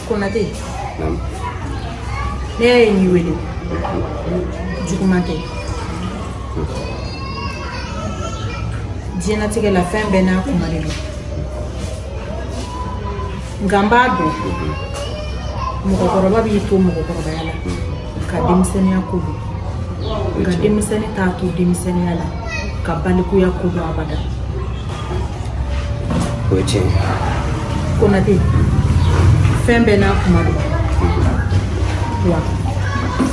Konate. Ne ye ni wele. Juguman tɛ. Diɲɛnatigɛ la fɛn bɛɛ n'a kuma de don. Nka n b'a dɔn mɔgɔkɔrɔba b'i to mɔgɔkɔrɔbaya la ka denmisɛnniya ko don. Nka denmisɛnnin t'a to denmisɛnniya la ka balikuya ko don abada. O ye tiɲɛ. Konate fɛn bɛɛ n'a kuma don. Wa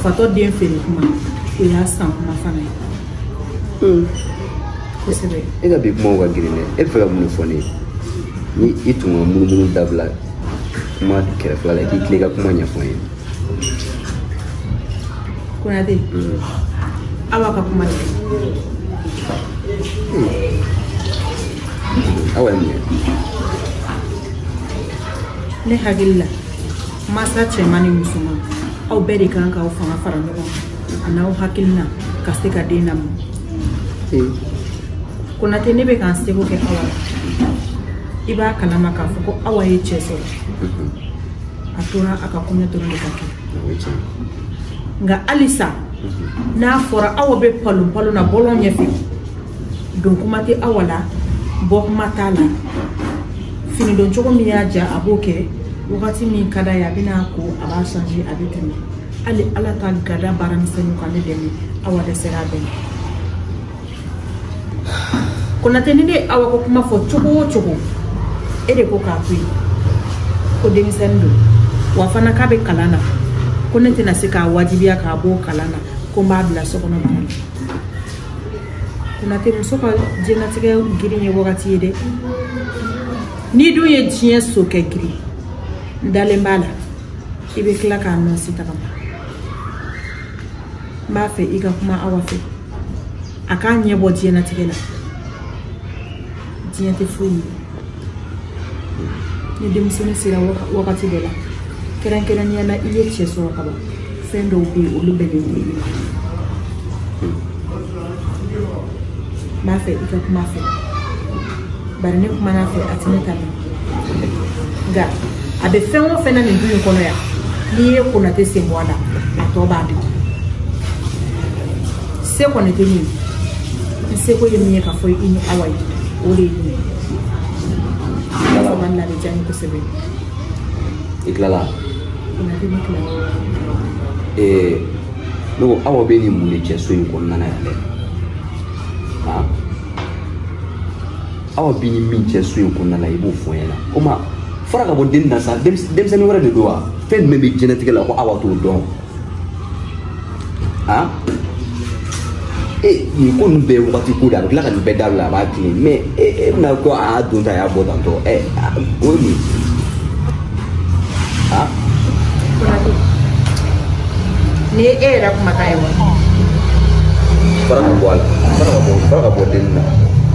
fatɔ den feere kuma o y'a san kuma fana ye. Kosɛbɛ. E ka bi kumaw ka girin dɛ. E bɛ fɛ ka mun fɔ ne ye? Ni I tun ka munumunu dabila kuma kɛrɛfɛla la k'i tile ka kuma ɲɛfɔ n ye. Konate. Awa ka kuma de. Awa ye mun ye? Ne hakili la masa cɛman ni musoman aw bɛɛ de kan k'aw fanga fara ɲɔgɔn kan a n'aw hakilina ka se ka den lamɔ. Konate ne bɛ k'an seko kɛ Awa la. I b'a kalama k'a fɔ ko Awa ye cɛ sɔrɔ. A tora a ka kɔɲɔ dɔrɔn de ka kɛ. Nka halisa n'a fɔra Awa bɛ palon na bɔlɔn ɲɛfɛ don kuma tɛ Awa la bɔ kuma t'a la fini don cogo min y'a ja a b'o kɛ wagati min ka d'a ye a bɛna ko a b'a changer a bɛ tɛmɛ hali Ala ta gada baaramisɛnninw kan ne dɛmɛ Awa dɛsɛra a bɛɛ la. Konate ni ne Awa ko kuma fɔ cogo o cogo e de ko k'a to yen ko denmisɛnnin don wa fana k'a bɛ kalan na ko ne tɛna se k'a wajibiya k'a bɔ kalan na ko n b'a bila so kɔnɔ bana la. Konate muso ka diɲɛlatigɛ girin ye wagati ye dɛ. Ni dun ye diɲɛ so kɛ girin n dalen b'a la i bɛ tila k'a nɔsi tagama. N b'a fɛ i ka kuma Awa fɛ a k'a ɲɛ bɔ diɲɛlatigɛ la. Diɲɛ tɛ foyi ye. Ni denmisɛnnin sera wagati dɔ la kɛrɛnkɛrɛnnenya la I ye cɛ sɔrɔ ka ban fɛn dɔw bɛ yen olu bɛɛ bɛ wuli. N b'a fɛ i ka kuma fɛ bari ne kuma n'a fɛ a tɛ ne ta mɛn nka a bɛ fɛn o fɛn na nin du in kɔnɔ yan n'i ye Konate sen bɔ a la a tɔ b'a dɔn. Se kɔni tɛ min ye n seko ye min ye ka fɔ I ni Awa ye o de ye nin ye. Mani la bɛ diya n ye kosɛbɛ. I tilala? Konate ne tilala. Ne ko Awa bɛ nin mun de cɛ so in kɔnɔna na yan dɛ? Awa bɛ nin min cɛ so in kɔnɔna la I b'o fɔ n ɲɛna. O ma fara ka bɔ den na sa denmisɛnnin wɛrɛ de don wa? Fɛn jumɛn bɛ diɲɛlatigɛ la ko Awa t'o dɔn? Nin ko ninnu bɛɛ ye wagati ko de a bɛ tila ka nin bɛɛ dabila a b'a tilen mais e bɛna ko a y'a don ta a y'a bɔ tantɔ o ye mun ye? Konate ni e yɛrɛ kumakan ye wa? Fara ka bɔ a la fara ka bɔ den na.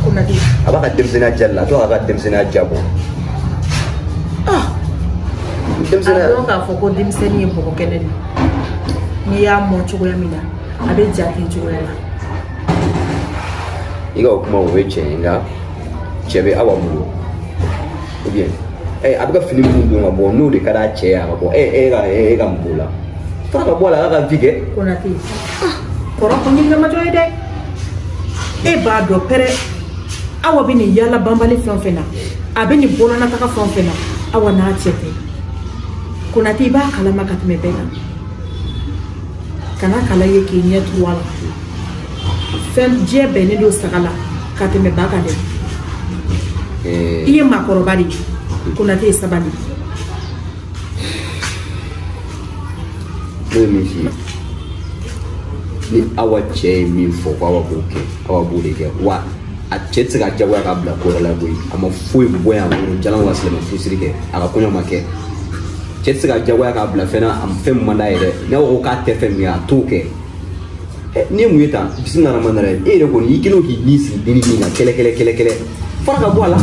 Konate a b'a ka denmisɛnniya ja la a to a ka denmisɛnniya ja bɔ. A dɔn k'a fɔ ko denmisɛnnin ye bɔgɔ kɛnɛ de n'i y'a mɔ cogoya min na a bɛ ja ten cogoya la. I ka o kuma o ye tiɲɛ ye nka cɛ bɛ Awa bolo ou bien a bɛ ka fini minnu don ka bɔ n'o de ka d'a cɛ ye a ka bɔ e ka mun b'o la fara ka bɔ a la a ka vie kɛ. Konate kɔrɔ ko ɲininkajɔ ye dɛ e b'a dɔn pɛrɛ Awa bɛ nin yala banbali fɛn o fɛn na a bɛ nin bɔlɔnnataga fɛn o fɛn na Awa n'a cɛ tɛ. Konate I b'a kalama ka tɛmɛ bɛɛ kan kana kala ye k'i ɲɛ turu a la fɛn diɲɛ bɛɛ ne don saga la ka tɛmɛ ba kan dɛ. I ye maakɔrɔba de ye Konate ye sabali. Ne ye min f'i ye ni Awa cɛ ye min fɔ ko Awa b'o kɛ Awa b'o de kɛ wa a cɛ tɛ se ka jagoya k'a bila ko dɔ la koyi a ma foyi bɔ yan jalan ka silamɛ furusiri kɛ a ka kɔɲɔ ma kɛ cɛ tɛ se ka jagoya k'a bila fɛn na fɛn min man d'a ye dɛ n'a ko k'a tɛ fɛn min ye a t'o kɛ. Ni ye mun ye tan bisimilah rahman rahim e yɛrɛ kɔni I kelen o k'i ni sigi dennin min kan kɛlɛ fara ka bɔ a la.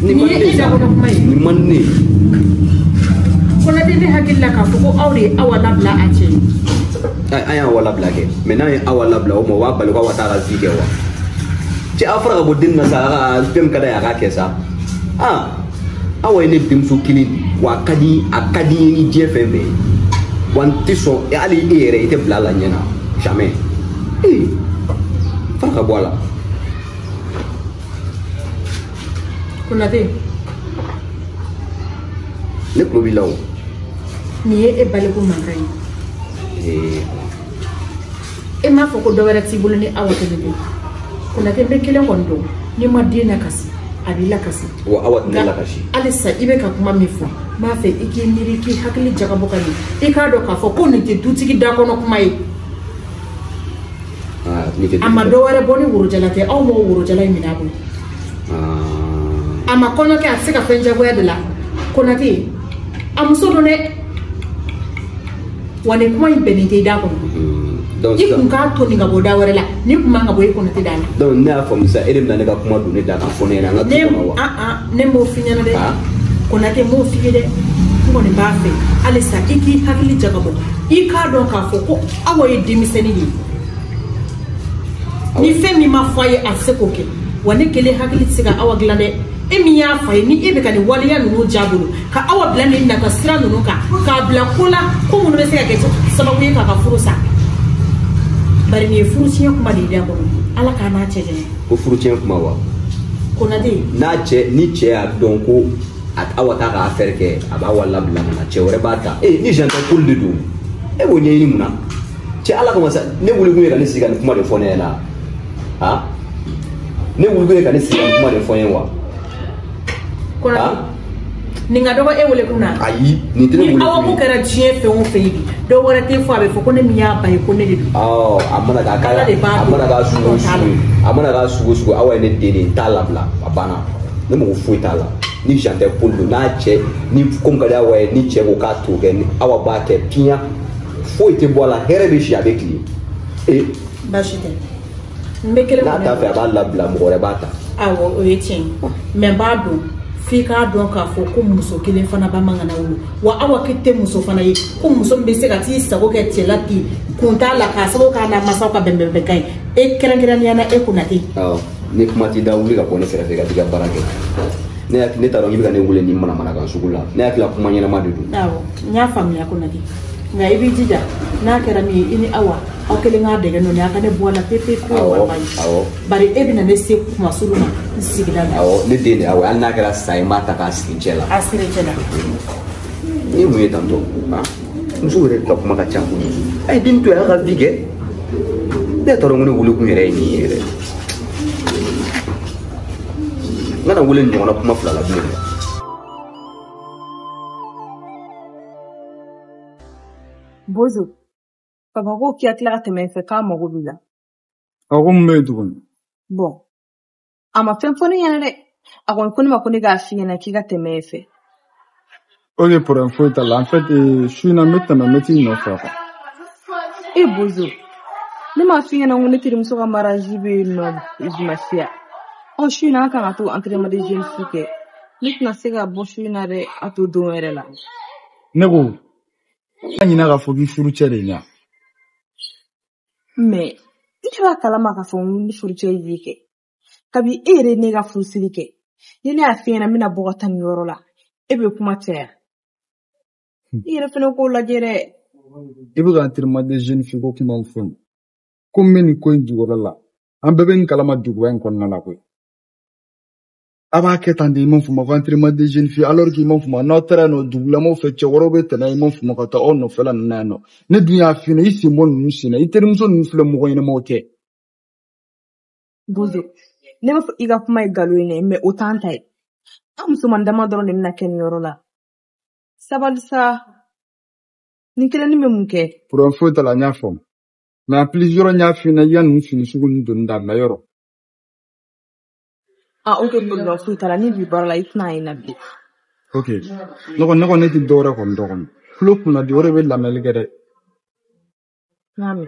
Nin man di ne sa nin man di ne. Konate ne hakili la k'a fɔ ko aw de ye Awa labila a cɛ. An y'a Awa labila kɛ mais n'a ye Awa labila o ma o b'a bali ko Awa t'a ka vie kɛ wa? Cɛ a fara ka bɔ den na sa a ka fɛn min ka d'a ye a k'a kɛ sa. awa ne denmuso kelen wa a ka di ni diɲɛ fɛn bɛɛ ye wa n tɛ sɔn hali e yɛrɛ i tɛ bila a la ɲɛ na jamais fara ka bɔ a la. Konate ne tulo b'i la o. nin ye e baleko mankan ye. e m'a fɔ ko dɔ wɛrɛ t'i bolo ni Awa kelen tɛ. Konate n bɛ kelen kɔni dɔn n'i ma den lakasi a b'i lakasi. wa Awa tɛ ne lakasi. halisa i bɛ ka kuma min fɔ n b'a fɛ i k'i miiri k'i hakili jagabɔ ka ɲɛ i k'a dɔn k'a fɔ ko nin tɛ dutigi da kɔnɔ kuma ye. a ma dɔ wɛrɛ bɔ ni worojala tɛ aw m'o worojala in minɛ a bolo. a ma kɔɲɔ kɛ a tɛ se ka fɛn jagoya de la. Konate a muso don dɛ wa nin kuma in bɛnnen tɛ i da kɔnɔ. i kun k'a to nin ka bɔ da wɛrɛ la ni kun man ka bɔ i Konate da la. donc ne y'a faamu sisan e de bɛna ne ka kuma don ne da kan fɔ ne ɲɛna an ka du kɔnɔ wa. ne m'o f'i ɲɛna dɛ. Konate m'o f'i ye dɛ. n kɔni b'a fɛ halisa i k'i hakili jagabɔ i k'a dɔn k'a fɔ ko Awa ye denmisɛnnin de ye. ni fɛn min ma fɔ a ye a tɛ se k'o kɛ wa ne kelen hakili tɛ se ka Awa dilan dɛ. e min y'a fa ye ni e bɛ ka nin waleya ninnu ja bolo ka Awa bila nin naka sira ninnu kan k'a bila ko la ko minnu bɛ se ka kɛ sababu ye k'a ka furu sa. bari nin ye furuciyɛn kuma de ye da kɔnɔ ala k'a n'a cɛ janya. ko furuciyɛn kuma wa. Konate ni cɛ y'a dɔn ko Awa t'a ka affaire kɛ a b'a Awa labila ka na cɛ wɛrɛ b'a ta ni jantal Paul de don e b'o ɲɛɲini mun na cɛ ala kama sa ne wuli kun ye ka ne sigi ka nin kuma de fɔ ne ɲɛna ne wuli kun ye ka ne sigi ka nin kuma de fɔ n ye wa. Konate nin ka dɔgɔ e wele kun na. ayi nin tɛ ne wele kun ye. ni Awa ko kɛra diɲɛ fɛn o fɛn ye bi dɔw wɛrɛ tɛ fɔ a bɛ fɔ ko ne min y'a ba ye ko ne de don. a mana k'a sugu Awa ye ne den de n t'a labila a banna ne mago foyi t'a la ni jantal Paul don n'a cɛ ni comme ka di Awa ye ni cɛ ko k'a t'o kɛ ni Awa b'a kɛ piɲa foyi tɛ bɔ a la hɛrɛ bɛ si a bɛ tile. baasi tɛ n bɛ kelen n'a t'a fɛ a b'a labila mɔgɔ wɛrɛ b'a ta. awɔ o ye tiɲɛ mais n b'a dɔn f'i k'a dɔn k'a fɔ ko muso kelen fana ba man kana wolo wa Awa kɛ tɛ muso fana ye ko muso min bɛ se ka t'i sago kɛ cɛ la ten kun t'a la k'a sababu k'a n'a masaw ka bɛnbɛn kan ye e kɛrɛnkɛrɛnnenya na e Konate. ni kuma t'i da wuli ka bɔ ne kɛrɛfɛ ka t'i ka baara kɛ ne t'a dɔn k'i bɛ ka ne wele ni manamanakan sugu la ne hakili la kuma ɲɛnama de don. awɔ n y'a faamuya Konate nka i b'i jija n'a kɛra min ye i ni Awa aw kelen k'a dɛgɛ nɔ a ka ne bɔ a la pepe ko walima ye bari e bɛna ne se kuma sulu ma n sigida la. awɔ ne den de Awa hali n'a kɛra sa ye n b'a ta k'a sigi cɛ la. a siri cɛ la. ni ye mun ye tantɔ muso yɛrɛ ka kuma ka ca kojugu a ye den to yen a ka vie kɛ ne t'a dɔn ko ne wele kun yɛrɛ ye nin ye yɛrɛ n kana wele nin ɲɔgɔnna kuma fila la bilen dɛ. Bozo, papa ko k'i tila ka tɛmɛ fɛ k'a mago b'i la. A ko mun bɛ yen tuguni? Bon, a ma fɛn fɔ ne ɲɛna dɛ. A kɔni ko ne ma ko ne k'a f'i ɲɛna k'i ka tɛmɛ fɛ. Ok, problème foyi t'a la. En fait, su in na n bɛ tɛmɛ n bɛ t'i nɔfɛ quoi. Bozo, ne m'a f'i ɲɛna ko ne terimuso ka mariage bɛ yen nɔ Jumafiya. Su in na an kan ka to entraînement de jeune fille kɛ. Ne tɛna se ka bɔ su in na dɛ a to don wɛrɛ la. Ne ko an ɲinɛ k'a fɔ k'i furu cɛ de ɲa. Mais i tɛ b'a kalama k'a fɔ n ni furu cɛ ye kɛ. Kabi e yɛrɛ ne ka furusiri kɛ. Ni ne y'a f'i ɲɛna n bɛna bɔ ka taa nin yɔrɔ la. E bɛ kuma caya. I yɛrɛ fana k'o lajɛ dɛ. I bɛ ka entraînement de jeune fille ko kuma fɔ n. Ko n bɛ nin ko in jukɔrɔ la. An bɛɛ bɛ nin kalama duguba in kɔnɔna la koyi. A b'a kɛ tan de i m'a fɔ ma ko entraînement de jeune fille alors qu'il m'a fɔ ma n'aw taara yen nɔ dugulamaw fɛ cɛkɔrɔbaw bɛ tɛnɛ i m'a fɔ ma ka taa aw nɔfɛla ninnu yan nɔ. Ne dun y'a f'i ɲɛna i sen bɔ ninnu sen na i terimuso ninnu filɛ mɔgɔ ɲɛnamaw tɛ. Bozo, ne b'a fɔ i ka kuma ye nkalon ye mais o t'an ta ye. An musoman dama dɔrɔn de bɛna kɛ nin yɔrɔ la. Sabali sa, nin kelennin bɛ mun kɛ? Problème foyi t'a la n y'a faamu. Mais en plus yɔrɔ n y'a f'i ɲɛna i ya ninnu fini sugu ninnu donni dabila yɔrɔ. Ok, problème foyi t'a la ni bi baara la i tɛna ye na bilen. Ok, ne kɔni ne tɛ dɔwɛrɛ kɔni dɔn kɔni. Tulo kunna di o de bɛ lamɛnni kɛ dɛ. N'a mɛn.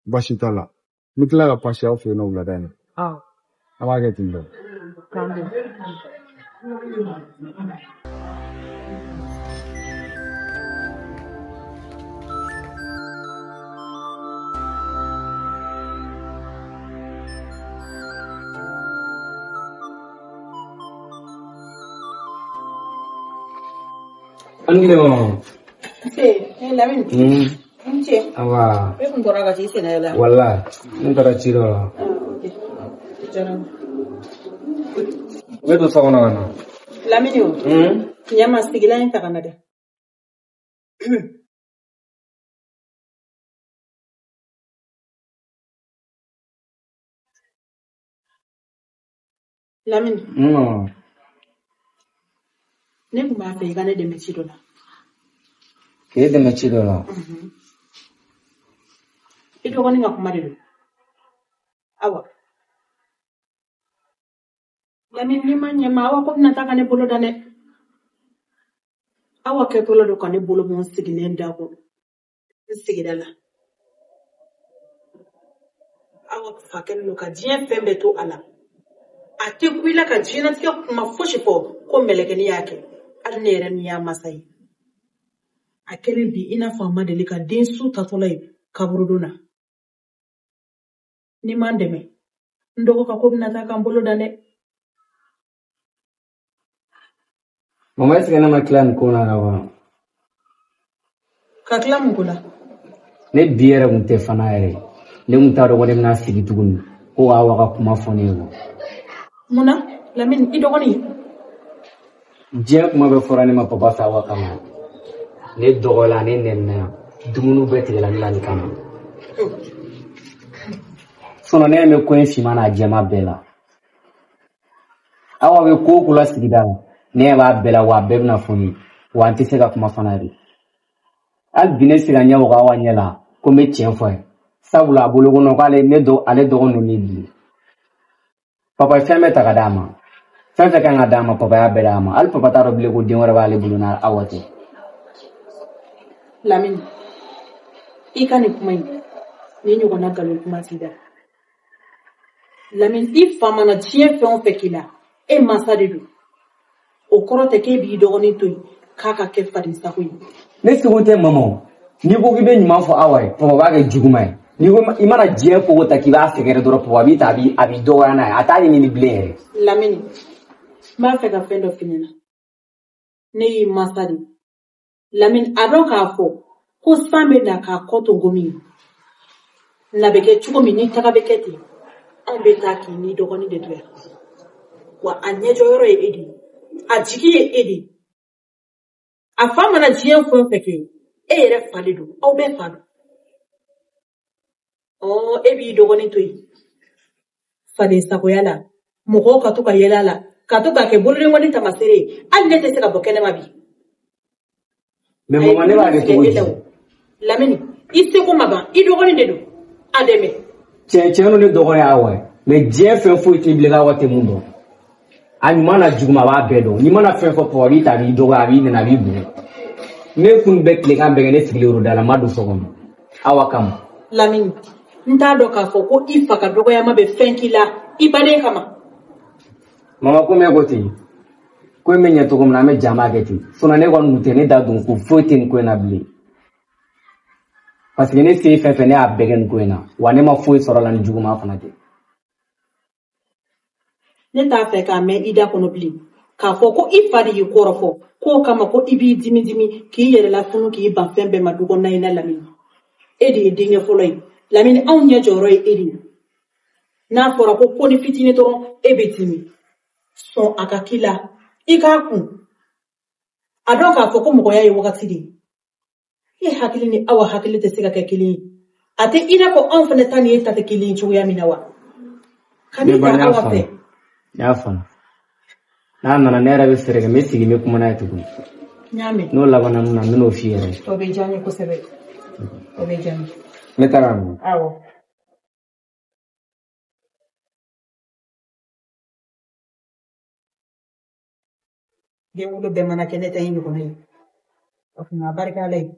Baasi t'a la. N bɛ tila ka pasi aw fɛ yen nɔ wulada in na. Awɔ. An b'a kɛ ten dɔrɔn. K'an bɛn. Angelo. Lamin. Awa. E kun bɔra ka ci sɛnɛ la. Walla. N taara ci dɔ la. Ne to sɔgɔnɔ ka na. Lamini o. Ɲama sigilan in ta ka na dɛ. Lamini. Ne kun b'a fɛ I ka ne dɛmɛ ci dɔ la. K'e dɛmɛ ci dɔ la. I dɔgɔnin ka kuma de don. Awa. Lamini ni ma ɲɛ ma awa ko bɛna taa ka ne bolo da dɛ. Awa kɛtɔla don ka ne bolo bɔ n sigilen da kɔrɔ. N sigida la. Awa fa kɛlen don ka diɲɛ fɛn bɛɛ to a la. A tɛ ku I la ka diɲɛlatigɛ kuma fosi fɔ ko mɛlɛkɛni y'a kɛ. Hali ne yɛrɛ min y'a masa ye. A kɛlen bi I n'a fɔ a ma deli ka den su tatɔla ye kaburudon na. Ni ma dɛmɛ n dɔgɔ ka ko bɛna taa k'an bolo da dɛ. Mama est-ce que ne ma tila nin ko na la wa? Ka tila mun ko la? Ne bi yɛrɛ kun tɛ fana yɛrɛ. Ne kun t'a dɔn ko ne bɛna sigi tuguni ko Awa ka kuma fɔ ne ye wa. Munna? Lamini I dɔgɔnin. Diɲɛ kuma bɛ fɔra ne ma papa fɛ Awa kama. Ne dɔgɔla ne nɛnina dumuni bɛɛ tigɛla ne la nin kama. Sinon ne bɛ ko in finman n'a jɛma bɛɛ la. Awa bɛ ko o ko la sigida la. Ne b'a bɛɛ la wa a bɛɛ bɛna fɔ ne ye. Wa an tɛ se ka kuma fana de. Hali bi ne sera ɲɛ waga Awa ɲɛ la ko n bɛ tiɲɛ fɔ a ye. Sabula a bolo kɔnɔ k'ale ale dɔgɔnin ninnu ye bi. Papa ye fɛn bɛɛ ta ka d'a ma. Fɛn fɛn kan ka d'a ma papa y'a bɛɛ d'a ma. Hali papa t'a dɔn bilen ko den wɛrɛ b'ale bolo n'a Awa tɛ. Lamini I ka nin kuma in ni ɲɔgɔnna nkalon kuma t'i da. Lamini I fa mana diɲɛ fɛn o fɛn k'i la e mansa de don. O kɔrɔ tɛ k'e b'i dɔgɔnin to yen k'a ka kɛ faden sago ye. Ne seko tɛ mama. N'i ko k'i bɛ ɲuman fɔ Awa ye papa b'a kɛ juguman ye. N'i ko I mana diɲɛ ko o ta k'i b'a sɛgɛrɛ dɔrɔn papa b'i ta a b'i dɔgɔya n'a ye. A t'a ɲini bilen yɛrɛ. Lamini n b'a fɛ ka fɛn dɔ f'i ɲɛna. Ne y'i mansa de. Lamini a dɔn k'a fɔ ko san bɛ na k'a kɔ to gomi ye. Na bɛ kɛ cogo min ni taga bɛ kɛ ten anw bɛ taa k'i ni dɔgɔnin de to yan. Wa a ɲɛjɔyɔrɔ ye e de ye. A jigi ye e de ye. A fa mana diɲɛ fɛn o fɛn kɛ e yɛrɛ fa de don. Aw bɛɛ fa don. E b'i dɔgɔnin to yen. Faden sagoya la. Mɔgɔw ka to ka yɛlɛ a la. Ka to k'a kɛ bolodenkɔni tamasere ye. Hali ne tɛ se ka bɔ kɛnɛma bi. Mais maman ne b'a kɛ cogo di? Lamini I seko ma ban I dɔgɔnin de don. A dɛmɛ. Tiɲɛ ne dɔgɔnin Awa ye. Mais diɲɛ fɛn foyi tɛ bilen Awa tɛ mun dɔn. A ɲuman n'a juguman a b'a bɛɛ dɔn. N'i mana fɛn fɔ papa b'i ta a b'i dɔgɔya a b'i nɛni a b'i bonya. Ne kun bɛ tilekan bɛɛ kɛ ne sigilen o da la n ma don so kɔnɔ. Awa kama. Lamini n t'a dɔn k'a fɔ ko I fa ka dɔgɔyama bɛ fɛn k'i la I baden kama. Mama ko mɛ ko ten. Ko in bɛ ɲɛ cogo min na an bɛ jan b'a kɛ ten. Sinon ne kɔni tun tɛ ne da don ko foyi tɛ nin ko in na bilen. Parce que ne se fɛn fɛn ne y'a bɛɛ kɛ nin ko in na. Wa ne ma foyi sɔrɔ a la ni juguman fana tɛ. Ne t'a fɛ k'a mɛn I da kɔnɔ bilen. K'a fɔ ko I fa de y'i kɔrɔfɔ. K'o kama ko I b'i dimi dimi k'i yɛrɛ lafunu k'i ban fɛn bɛɛ ma du kɔnɔna in na Lamini. E de ye denkɛ fɔlɔ ye. Lamini anw ɲɛ jɔyɔrɔ ye e de ye. N'a fɔra ko ni fitinin dɔrɔn e bɛ dimi. Sɔn a ka k'i la. I k'a kun. A dɔn k'a fɔ ko mɔgɔya ye wagati de ye. E hakili ni Awa hakili tɛ se ka kɛ kelen ye. A tɛ I n'a fɔ anw fana ta ni e ta tɛ kelen ye cogoya min na wa. Ka n'i ta Awa fɛ. N y'a faamu. N'a nana ne yɛrɛ bɛ fɛɛrɛ kɛ n bɛ sigi n bɛ kuma n'a ye tuguni. N y'a mɛn. N'o labanna mun na n bɛ n'o f'i yɛrɛ. O bɛ diya n ye kosɛbɛ. O bɛ diya n ye. Ne taara min? Awɔ. Den wolo bɛɛ mana kɛ ne ta in ɲɔgɔnna ye. O tuma a barika Ala ye.